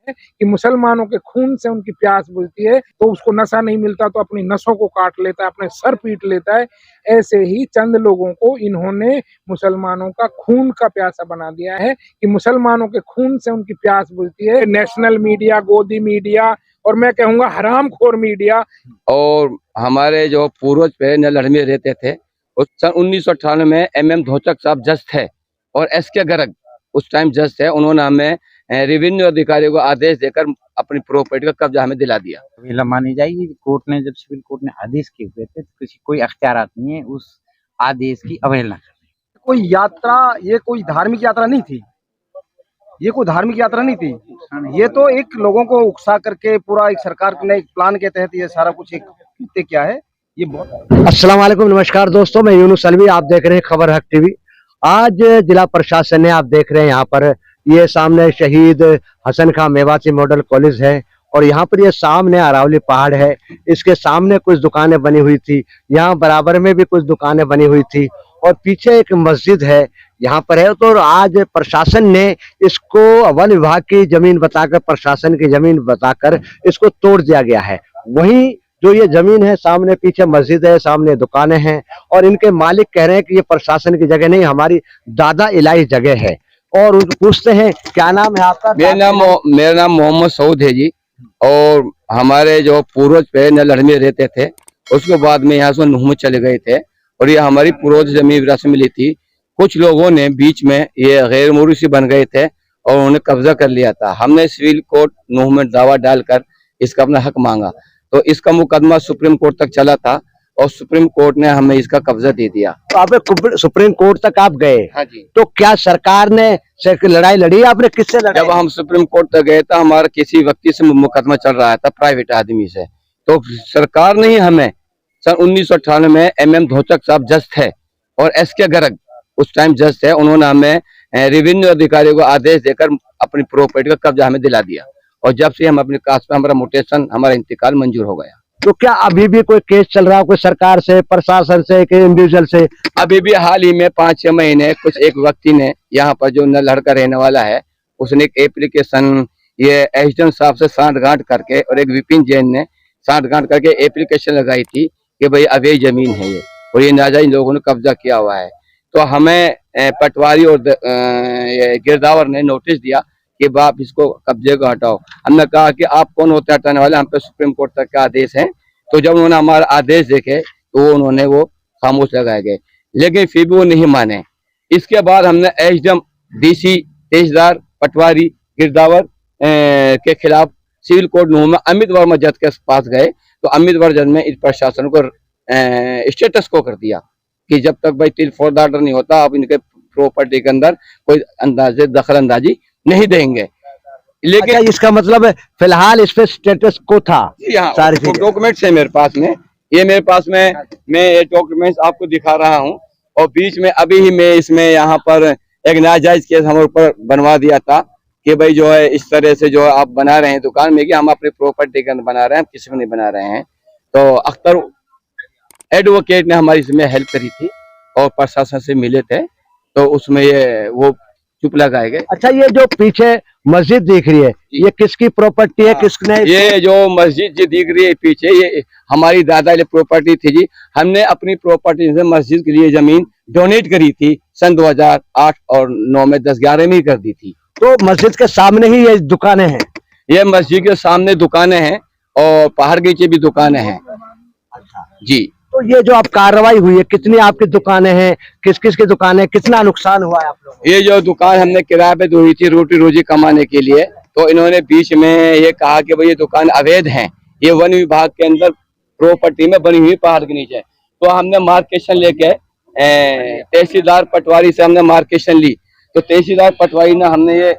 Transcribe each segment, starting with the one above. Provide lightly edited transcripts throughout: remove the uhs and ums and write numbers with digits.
कि मुसलमानों के खून से उनकी प्यास बुझती है, तो उसको नशा नहीं मिलता तो अपनी नसों को काट लेता है, अपने सर पीट लेता है। ऐसे ही चंद लोगों को इन्होंने मुसलमानों का खून का प्यासा बना दिया है कि मुसलमानों के खून से उनकी प्यास बुझती है। नेशनल मीडिया, गोदी मीडिया और मैं कहूँगा हरामखोर मीडिया। और हमारे जो पूर्वज पे नलहड़ में रहते थे, उस सन 1998 में MM धोचक साहब जज थे और SK गर्ग उस टाइम जज थे। उन्होंने हमें रेवेन्यू अधिकारियों को आदेश देकर अपनी प्रॉपर्टी का कब्जा हमें दिला दिया। अवहेलना मानी जाएगी। कोर्ट ने जब सिविल कोर्ट ने आदेश किए हुए थे तो किसी कोई अख्तियारात नहीं है उस आदेश की अवहेलना करने। कोई यात्रा, ये कोई धार्मिक यात्रा नहीं थी, ये कोई धार्मिक यात्रा नहीं थी। ये तो एक लोगों को उकसा करके पूरा एक सरकार ने एक प्लान के तहत ये सारा कुछ एक कृत्य किया है। ये बहुत। अस्सलाम वालेकुम, नमस्कार दोस्तों, मैं यूनुस अलवी, आप देख रहे हैं खबर हक टीवी। आज जिला प्रशासन ने, आप देख रहे हैं यहाँ पर, ये सामने शहीद हसन खां मेवाती मॉडल कॉलेज है और यहाँ पर ये सामने अरावली पहाड़ है। इसके सामने कुछ दुकानें बनी हुई थी, यहाँ बराबर में भी कुछ दुकानें बनी हुई थी और पीछे एक मस्जिद है यहाँ पर है। तो आज प्रशासन ने इसको वन विभाग की जमीन बताकर, प्रशासन की जमीन बताकर इसको तोड़ दिया गया है। वहीं जो ये जमीन है, सामने पीछे मस्जिद है, सामने दुकानें हैं और इनके मालिक कह रहे हैं कि ये प्रशासन की जगह नहीं, हमारी दादा इलाही जगह है। और पूछते हैं क्या नाम है आपका? मेरा नाम मोहम्मद सऊद है जी। और हमारे जो पूर्वज पे नलहड़ में रहते थे, उसके बाद में यहाँ से नूह में चले गए थे और ये हमारी पूर्वज जमीन विरासत मिली थी। कुछ लोगों ने बीच में ये गैर मुरूसी बन गए थे और उन्होंने कब्जा कर लिया था। हमने सिविल कोर्ट नूह में दावा डालकर इसका अपना हक मांगा तो इसका मुकदमा सुप्रीम कोर्ट तक चला था और सुप्रीम कोर्ट ने हमें इसका कब्जा दे दिया। तो आप सुप्रीम कोर्ट तक आप गए? हाँ जी। तो क्या सरकार ने लड़ाई लड़ी? आपने किससे लड़ाई? जब हम सुप्रीम कोर्ट तक गए था, हमारा किसी व्यक्ति से मुकदमा चल रहा था, प्राइवेट आदमी से। तो सरकार ने ही हमें सन 1998 में MM धोचक साहब जज थे और SK गर्ग उस टाइम जज थे। उन्होंने हमें रेवेन्यू अधिकारियों को आदेश देकर अपनी प्रॉपर्टी का कब्जा हमें दिला दिया और जब से हम अपने कास्ट में हमारा म्यूटेशन, हमारा इंतकाल मंजूर हो गया। तो क्या अभी भी कोई केस चल रहा है, कोई सरकार से, प्रशासन से, कि इंडिविजुअल से? अभी भी हाल ही में 5-6 महीने कुछ एक व्यक्ति ने यहाँ पर जो नलहड़ का रहने वाला है, उसने एक एप्लीकेशन ये एसडीएम साहब से सांठ-गांठ करके और एक विपिन जैन ने सांठ-गांठ करके एप्लीकेशन लगाई थी कि भाई अवैध जमीन है ये और ये नाजायज लोगों ने कब्जा किया हुआ है। तो हमें पटवारी और गिरदावर ने नोटिस दिया कि आप इसको कब्जे को हटाओ। हमने कहा कि आप कौन होते हटाने वाले, हम पे सुप्रीम कोर्ट तक का आदेश है। तो जब उन्होंने हमारा आदेश देखे तो उन्होंने वो खामोश लगाए गए, लेकिन फिर भी वो नहीं माने। इसके बाद हमने एसडीएम, DC, तहसीलदार, पटवारी, गिरदावर के खिलाफ सिविल कोर्ट नूह में अमित वर्मा जज के पास गए। तो अमित वर्मा जज ने इस प्रशासन को स्टेटस को कर दिया कि जब तक भाई तिल फौज ऑर्डर नहीं होता, आप इनके प्रॉपर्टी के अंदर कोई अंदाजे दखल अंदाजी नहीं देंगे। लेकिन अच्छा, इसका मतलब फिलहाल इस पे स्टेटस को था? सारे डॉक्यूमेंट्स है मेरे पास में, ये मेरे पास में, मैं ये डॉक्यूमेंट्स आपको दिखा रहा हूँ। और बीच में अभी ही मैं इसमें यहाँ पर एक नाजायज केस हमारे ऊपर बनवा दिया था कि भाई जो है इस तरह से जो आप बना रहे हैं दुकान में कि हम अपनी प्रॉपर्टी के अंदर बना रहे हैं, हम किसी में नहीं बना रहे हैं। तो अख्तर एडवोकेट ने हमारी इसमें हेल्प करी थी और प्रशासन से मिले थे, तो उसमें ये वो चुप लगाए गए। अच्छा, ये जो पीछे मस्जिद दिख रही है, ये किसकी प्रॉपर्टी है? किसने? ये जो मस्जिद जी दिख रही है पीछे, ये हमारी दादा की प्रॉपर्टी थी जी। हमने अपनी प्रॉपर्टी से मस्जिद के लिए जमीन डोनेट करी थी सन 2008 और 9 में 10-11 में ही कर दी थी। तो मस्जिद के सामने ही ये दुकानें हैं? ये मस्जिद के सामने दुकानें हैं और पहाड़ के नीचे भी दुकानें हैं जी। तो ये जो आप कार्रवाई हुई है, कितनी आपकी दुकानें हैं, किस किस की दुकानें, कितना नुकसान हुआ है आप लोगों? ये जो दुकान हमने किराए पे दी थी रोटी रोजी कमाने के लिए, तो इन्होंने बीच में ये कहा कि भाई ये दुकान अवैध है, ये वन विभाग के अंदर प्रॉपर्टी में बनी हुई पहाड़ के नीचे। तो हमने मार्केशन लेके तहसीलदार पटवारी से हमने मार्केशन ली, तो तहसीलदार पटवारी ने हमने ये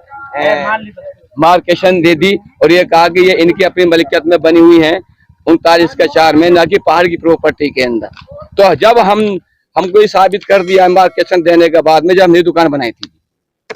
मार्केशन दे दी और ये कहा कि ये इनकी अपनी मलिकियत में बनी हुई है 39/4 में, ना कि पहाड़ की प्रॉपर्टी के अंदर। तो जब हमको ये साबित कर दिया मार्केशन देने के बाद में, जब हमने दुकान बनाई थी।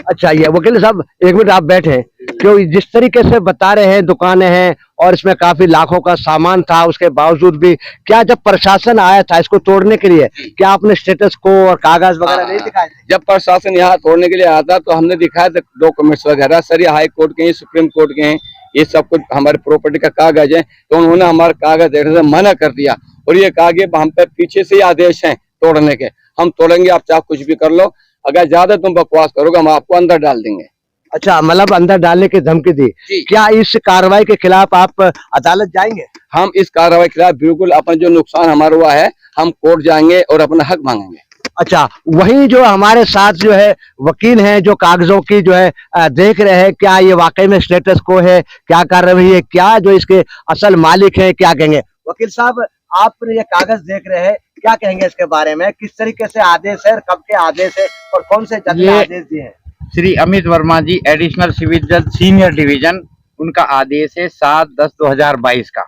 अच्छा, ये वकील साहब एक मिनट आप बैठे, क्यों जिस तरीके से बता रहे हैं दुकानें हैं और इसमें काफी लाखों का सामान था, उसके बावजूद भी क्या जब प्रशासन आया था इसको तोड़ने के लिए, क्या आपने स्टेटस को और कागज वगैरह नहीं दिखाए थे? जब प्रशासन यहाँ तोड़ने के लिए आया था तो हमने दिखाया था डॉक्यूमेंट्स वगैरह, सारी हाई कोर्ट के हैं, सुप्रीम कोर्ट के हैं, ये सब कुछ हमारे प्रॉपर्टी का कागज है, तो उन्होंने हमारे कागज देने से मना कर दिया और ये कहा कि हम पे पीछे से ही आदेश हैं तोड़ने के, हम तोड़ेंगे, आप चाहे कुछ भी कर लो, अगर ज्यादा तुम बकवास करोगे हम आपको अंदर डाल देंगे। अच्छा, मतलब अंदर डालने की धमकी दी। क्या इस कार्रवाई के खिलाफ आप अदालत जाएंगे? हम इस कार्रवाई के खिलाफ बिल्कुल अपन जो नुकसान हमारा हुआ है हम कोर्ट जाएंगे और अपना हक मांगेंगे। अच्छा, वही जो हमारे साथ जो है वकील हैं जो कागजों की जो है देख रहे हैं, क्या ये वाकई में स्टेटस को है, क्या कार्रवाई है, क्या जो इसके असल मालिक हैं, क्या कहेंगे? वकील साहब, आप ये कागज देख रहे हैं, क्या कहेंगे इसके बारे में? किस तरीके से आदेश है, कब के आदेश है और कौन से जज ने आदेश दिए हैं? श्री अमित वर्मा जी, एडिशनल सिविल जज सीनियर डिवीजन, उनका आदेश है 7/10/2022 का,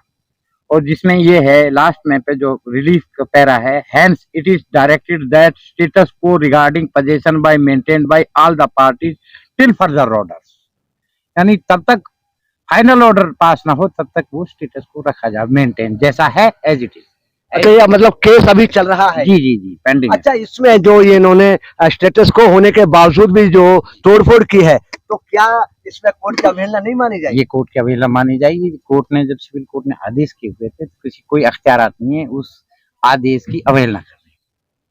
और जिसमें ये है लास्ट में पे जो रिलीफ का पैरा है, hence it is directed that status को regarding possession by maintained by all the parties till further orders, यानी तब तक फाइनल ऑर्डर पास ना हो तब तक वो स्टेटस को रखा जाए मेंटेन जैसा है एज इट इज। अच्छा, ये मतलब केस अभी चल रहा है? जी जी जी, पेंडिंग। अच्छा, इसमें जो ये इन्होंने स्टेटस को होने के बावजूद भी जो तोड़फोड़ की है, तो क्या इसमें कोर्ट की अवहेलना नहीं मानी जाएगी? ये कोर्ट की अवहेलना मानी जाएगी। कोर्ट ने जब सिविल कोर्ट ने आदेश किए हुए थे तो किसी कोई अख्तियारात नहीं है उस आदेश की अवहेलना करने।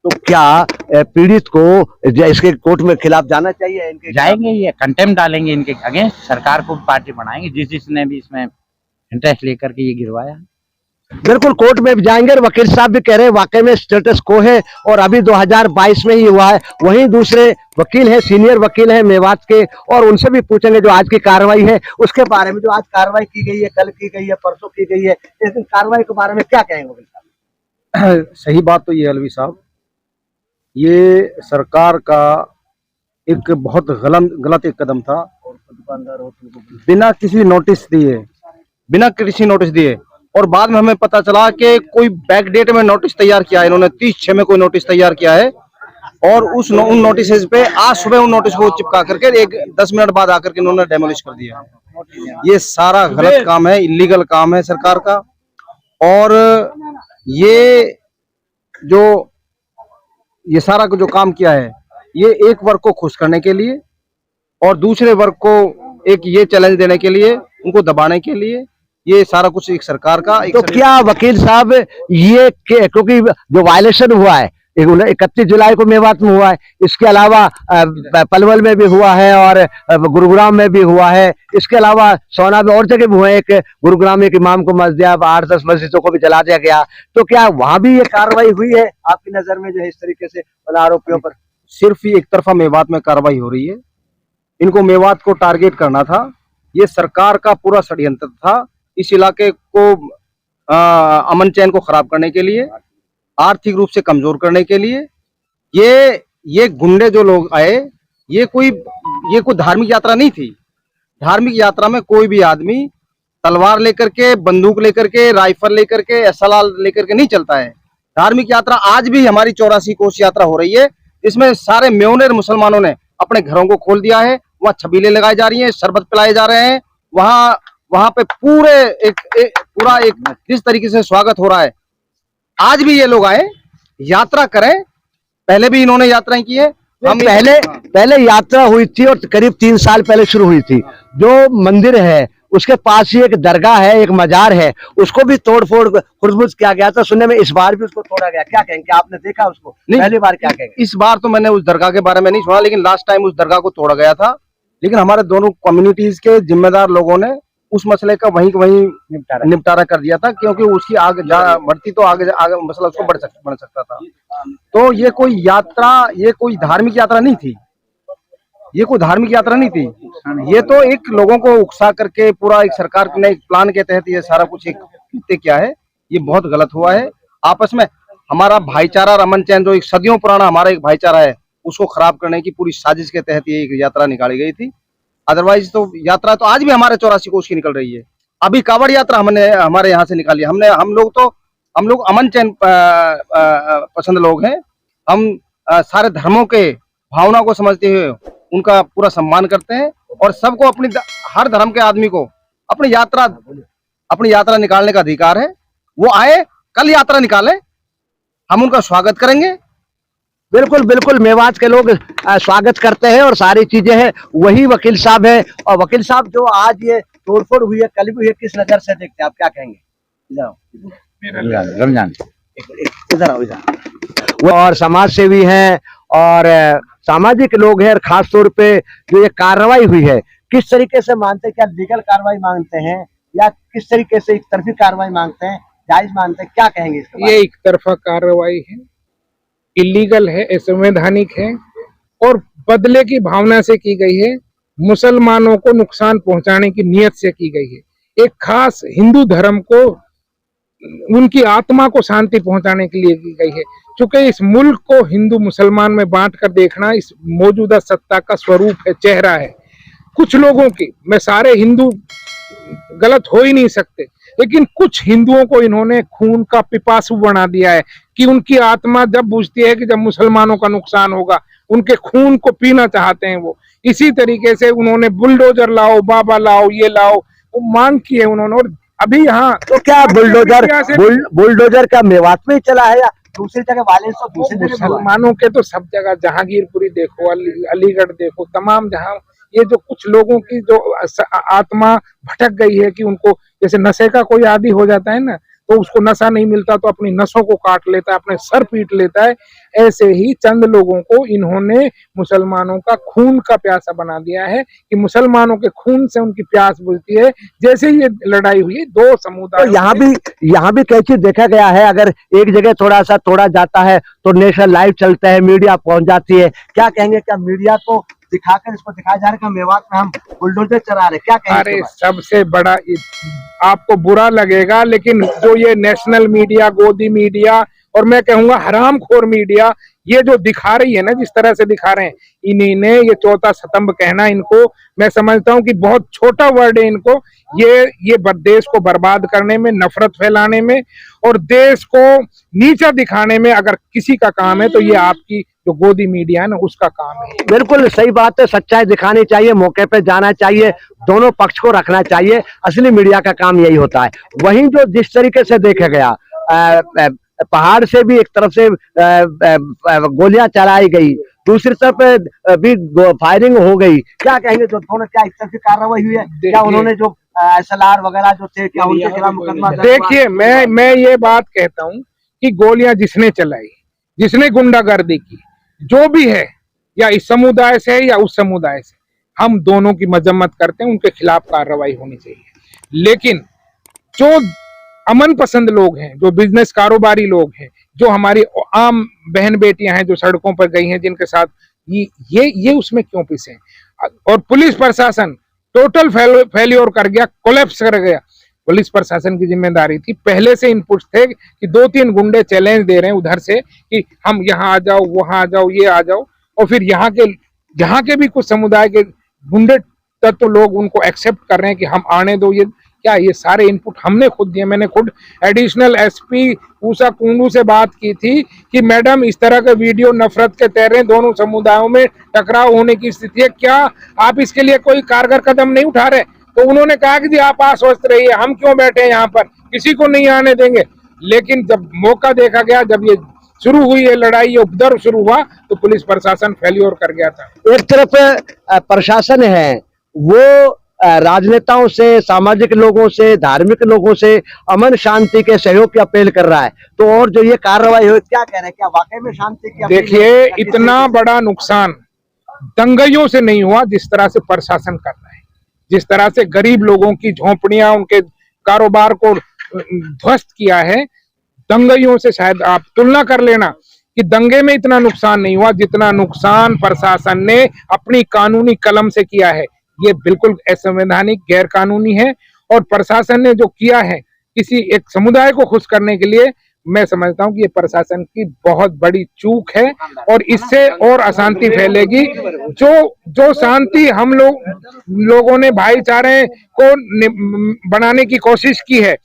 तो क्या पीड़ित को इसके कोर्ट में खिलाफ जाना चाहिए? इनके जाएंगे, ये कंटेम्प्ट डालेंगे इनके अगेंस्ट, सरकार को पार्टी बनाएंगे जिसने भी इसमें इंटरेस्ट लेकर के ये गिरवाया। बिल्कुल कोर्ट में भी जाएंगे और वकील साहब भी कह रहे हैं वाकई में स्टेटस को है और अभी 2022 में ही हुआ है। वहीं दूसरे वकील हैं, सीनियर वकील हैं मेवात के, और उनसे भी पूछेंगे जो आज की कार्रवाई है उसके बारे में, जो आज कार्रवाई की गई है, कल की गई है, परसों की गई है, इस दिन कार्रवाई के बारे में क्या कहेंगे वकील साहब? सही बात तो ये अलवी साहब, ये सरकार का एक बहुत गलत एक कदम था। बिना किसी नोटिस दिए और बाद में हमें पता चला कि कोई बैक डेट में नोटिस तैयार किया है इन्होंने, 30/6 में कोई नोटिस तैयार किया है और उन नोटिस पे आज सुबह उन नोटिस को चिपका करके 10 मिनट बाद आकर के इन्होंने डेमोलिश कर दिया है। ये सारा गलत काम है, इलीगल काम है सरकार का। और ये सारा जो काम किया है ये एक वर्ग को खुश करने के लिए और दूसरे वर्ग को एक ये चैलेंज देने के लिए, उनको दबाने के लिए, ये सारा कुछ एक सरकार का एक। तो क्या वकील साहब ये क्योंकि जो वायलेशन हुआ है 31 जुलाई को मेवात में हुआ है, इसके अलावा पलवल में भी हुआ है और गुरुग्राम में भी हुआ है, इसके अलावा सोना में और जगह भी हुए हैं, एक गुरुग्राम में एक इमाम को मस्जिद 8-10 मस्जिदों को भी जला दिया गया, तो क्या वहां भी ये कार्रवाई हुई है आपकी नजर में जो है इस तरीके से आरोपियों पर? सिर्फ ही एक तरफा मेवात में कार्रवाई हो रही है। इनको मेवात को टारगेट करना था, ये सरकार का पूरा षड्यंत्र था इस इलाके को अमन चैन को खराब करने के लिए, आर्थिक रूप से कमजोर करने के लिए। ये गुंडे जो लोग आए, ये कोई धार्मिक यात्रा नहीं थी। धार्मिक यात्रा में कोई भी आदमी तलवार लेकर के, बंदूक लेकर के, राइफल लेकर के, असलाल लेकर के नहीं चलता है। धार्मिक यात्रा आज भी हमारी 84 कोस यात्रा हो रही है, इसमें सारे म्योनेर मुसलमानों ने अपने घरों को खोल दिया है, वहाँ छबीले लगाई जा रही हैं, शरबत पिलाए जा रहे हैं, वहां पे पूरा एक किस तरीके से स्वागत हो रहा है। आज भी ये लोग आए, यात्रा करें, पहले भी इन्होंने यात्राएं की है। हम पहले यात्रा हुई थी और करीब 3 साल पहले शुरू हुई थी। जो मंदिर है उसके पास ही एक दरगाह है, एक मजार है, उसको भी तोड़-फोड़ खुरदबुर्द किया गया था। सुनने में इस बार भी उसको तोड़ा गया, क्या कहेंगे? आपने देखा उसको? पहली बार क्या कहेंगे? इस बार तो मैंने उस दरगाह के बारे में नहीं सुना, लेकिन लास्ट टाइम उस दरगाह को तोड़ा गया था। लेकिन हमारे दोनों कम्युनिटीज के जिम्मेदार लोगों ने उस मसले का वहीं निपटारा कर दिया था, क्योंकि उसकी आगे बढ़ती तो आगे मसला उसको बढ़ सकता था। तो ये कोई धार्मिक यात्रा नहीं थी, ये तो एक लोगों को उकसा करके पूरा एक सरकार ने एक प्लान के तहत ये सारा कुछ एक कृत्य किया है। ये बहुत गलत हुआ है। आपस में हमारा भाईचारा, अमन चैन जो एक सदियों पुराना हमारा एक भाईचारा है, उसको खराब करने की पूरी साजिश के तहत ये एक यात्रा निकाली गई थी। अदरवाइज तो यात्रा तो आज भी हमारे 84 कोस की निकल रही है। अभी कावड़ यात्रा हमने हमारे यहाँ से निकाली। हम लोग अमन चैन पसंद लोग हैं। हम सारे धर्मों के भावना को समझते हुए उनका पूरा सम्मान करते हैं और सबको हर धर्म के आदमी को अपनी यात्रा निकालने का अधिकार है। वो आए, कल यात्रा निकालें, हम उनका स्वागत करेंगे। बिल्कुल मेवात के लोग स्वागत करते हैं और सारी चीजें हैं। वही वकील साहब है, और वकील साहब जो आज ये तोड़फोड़ हुई है, कल भी हुई है, किस नजर से देखते हैं आप, क्या कहेंगे? इधर आओ, रमजान इधर आओ, इधर। वो और समाज सेवी हैं और सामाजिक लोग हैं, और खास तौर पे जो ये कार्रवाई हुई है, किस तरीके से मानते हैं? क्या लीगल कार्रवाई मांगते हैं या किस तरीके से एक तरफी कार्रवाई मांगते हैं, जायज मानते हैं, क्या कहेंगे इसके बारे ये एक तरफा कार्रवाई है, इलीगल है, असंवैधानिक है और बदले की भावना से की गई है, मुसलमानों को नुकसान पहुंचाने की नीयत से की गई है, एक खास हिंदू धर्म को, उनकी आत्मा को शांति पहुंचाने के लिए की गई है। चूंकि इस मुल्क को हिंदू मुसलमान में बांट कर देखना इस मौजूदा सत्ता का स्वरूप है, चेहरा है। कुछ लोगों की, मैं सारे हिंदू गलत हो ही नहीं सकते, लेकिन कुछ हिंदुओं को इन्होंने खून का पिपासु बना दिया है कि उनकी आत्मा जब बुझती है कि जब मुसलमानों का नुकसान होगा, उनके खून को पीना चाहते हैं वो। इसी तरीके से उन्होंने बुलडोजर लाओ, बाबा लाओ, ये लाओ, वो मांग की है उन्होंने। और अभी यहाँ तो क्या बुलडोजर का मेवात में ही चला है या दूसरी जगह वायलेंस तो दूसरी जगह हुआ है? मुसलमानों के तो सब जगह, जहांगीरपुरी देखो, अलीगढ़ देखो, तमाम जहां ये जो कुछ लोगों की जो आत्मा भटक गई है कि उनको जैसे नशे का कोई आदी हो जाता है ना, तो उसको नशा नहीं मिलता तो अपनी नसों को काट लेता है, अपने सर पीट लेता है। ऐसे ही चंद लोगों को इन्होंने मुसलमानों का खून का प्यासा बना दिया है कि मुसलमानों के खून से उनकी प्यास बुझती है। जैसे ये लड़ाई हुई दो समुदाय, तो यहाँ भी कई चीज देखा गया है, अगर एक जगह थोड़ा सा तोड़ा जाता है तो नेशनल लाइव चलता है, मीडिया पहुंच जाती है। क्या कहेंगे, क्या मीडिया को दिखाकर इसको दिखाया जा रहा है कि मेवात में हम बुलडोजर चला रहे, क्या कहेंगे? अरे सबसे बड़ा, आपको बुरा लगेगा लेकिन जो ये नेशनल मीडिया, गोदी मीडिया और मैं कहूंगा हरामखोर मीडिया, ये जो दिखा रही है ना, जिस तरह से दिखा रहे हैं, इन्हीं ने ये चौथा स्तंभ कहना, इनको मैं समझता हूं कि बहुत छोटा वर्ड है इनको। ये देश को बर्बाद करने में, नफरत फैलाने में और देश को नीचा दिखाने में अगर किसी का काम है तो ये आपकी जो गोदी मीडिया है ना, उसका काम है। बिल्कुल सही बात है, सच्चाई दिखानी चाहिए, मौके पे जाना चाहिए, दोनों पक्ष को रखना चाहिए, असली मीडिया का काम यही होता है। वहीं जो जिस तरीके से देखा गया, पहाड़ से भी एक तरफ से गोलियां चलाई गई, दूसरी तरफ भी फायरिंग हो गई, क्या कहेंगे? जो दोनों, क्या इस तरह की कार्रवाई हुई है? क्या उन्होंने जो SLR वगैरह जो थे, क्या उनके खिलाफ मुकदमा? देखिए, मैं ये बात कहता हूँ कि गोलियां जिसने चलाई, जिसने गुंडागर्दी की, जो भी है, या इस समुदाय से या उस समुदाय से, हम दोनों की मजम्मत करते हैं, उनके खिलाफ कार्रवाई होनी चाहिए। लेकिन जो अमन पसंद लोग हैं, जो बिजनेस कारोबारी लोग हैं, जो हमारी आम बहन बेटियां हैं जो सड़कों पर गई हैं, जिनके साथ ये उसमें क्यों पिसे? और पुलिस प्रशासन टोटल फेल्योर कर गया, कोलैप्स कर गया। पुलिस प्रशासन की जिम्मेदारी थी, पहले से इनपुट्स थे कि 2-3 गुंडे चैलेंज दे रहे हैं उधर से कि हम यहाँ आ जाओ, वहां आ जाओ, ये आ जाओ, और फिर यहाँ के भी कुछ समुदाय के गुंडे तत्व लोग उनको एक्सेप्ट कर रहे हैं कि हम आने दो। ये सारे इनपुट हमने खुद दिए। मैंने खुद एडिशनल SP ऊषा कुंडू से बात की थी कि मैडम, इस तरह के वीडियो नफरत के तैर रहे हैं, दोनों समुदायों में टकराव होने की स्थिति है, क्या आप इसके लिए कोई कारगर कदम नहीं उठा रहे? तो उन्होंने कहा कि जी आप आश्वस्त रहिए, हम क्यों बैठे यहाँ पर, किसी को नहीं आने देंगे। लेकिन जब मौका देखा गया, जब ये शुरू हुई है लड़ाई, ये उपद्रव शुरू हुआ, तो पुलिस प्रशासन फेल्योर कर गया था। एक तरफ प्रशासन है वो राजनेताओं से, सामाजिक लोगों से, धार्मिक लोगों से अमन शांति के सहयोग की अपील कर रहा है, तो और जो ये कार्रवाई हुई, क्या कह रहे हैं, क्या वाकई में शांति की अपील? देखिए, इतना बड़ा नुकसान दंगाइयों से नहीं हुआ जिस तरह से प्रशासन कर रहा है, जिस तरह से गरीब लोगों की झोंपड़ियां, उनके कारोबार को ध्वस्त किया है। दंगाइयों से शायद आप तुलना कर लेना कि दंगे में इतना नुकसान नहीं हुआ जितना नुकसान प्रशासन ने अपनी कानूनी कलम से किया है। ये बिल्कुल असंवैधानिक, गैर कानूनी है और प्रशासन ने जो किया है किसी एक समुदाय को खुश करने के लिए, मैं समझता हूं कि ये प्रशासन की बहुत बड़ी चूक है और इससे और अशांति फैलेगी। जो शांति हम लोगों ने भाईचारे को बनाने की कोशिश की है,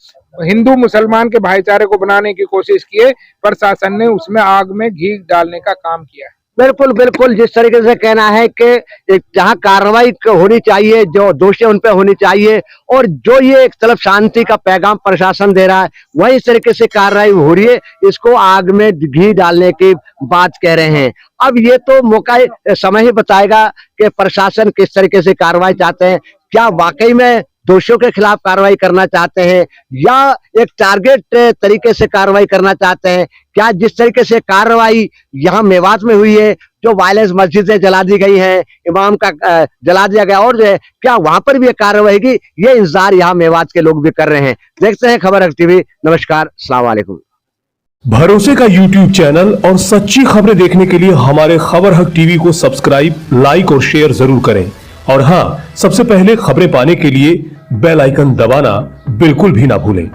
हिंदू मुसलमान के भाईचारे को बनाने की कोशिश की है, प्रशासन ने उसमें आग में घी डालने का काम किया है। बिल्कुल बिल्कुल, जिस तरीके से कहना है कि जहां कार्रवाई होनी चाहिए, जो दोषी उन पे होनी चाहिए, और जो ये एक तरफ शांति का पैगाम प्रशासन दे रहा है, वही इस तरीके से कार्रवाई हो रही है, इसको आग में घी डालने की बात कह रहे हैं। अब ये तो मौका समय ही बताएगा कि प्रशासन किस तरीके से कार्रवाई चाहते हैं, क्या वाकई में दोषियों के खिलाफ कार्रवाई करना चाहते हैं या एक टारगेट तरीके से कार्रवाई करना चाहते हैं? क्या जिस तरीके से कार्रवाई यहाँ मेवात में हुई है, जो वायलेंस मस्जिदें जला दी गई हैं, इमाम का जला दिया गया, और जो है क्या वहां पर भी ये कार्रवाई होगी, ये इंतजार यहाँ मेवात के लोग भी कर रहे हैं। देखते हैं खबर हक टीवी। नमस्कार, अस्सलाम वालेकुम। भरोसे का YouTube चैनल और सच्ची खबरें देखने के लिए हमारे खबर हक टीवी को सब्सक्राइब, लाइक और शेयर जरूर करें। और हाँ, सबसे पहले खबरें पाने के लिए बेल आइकन दबाना बिल्कुल भी ना भूलें।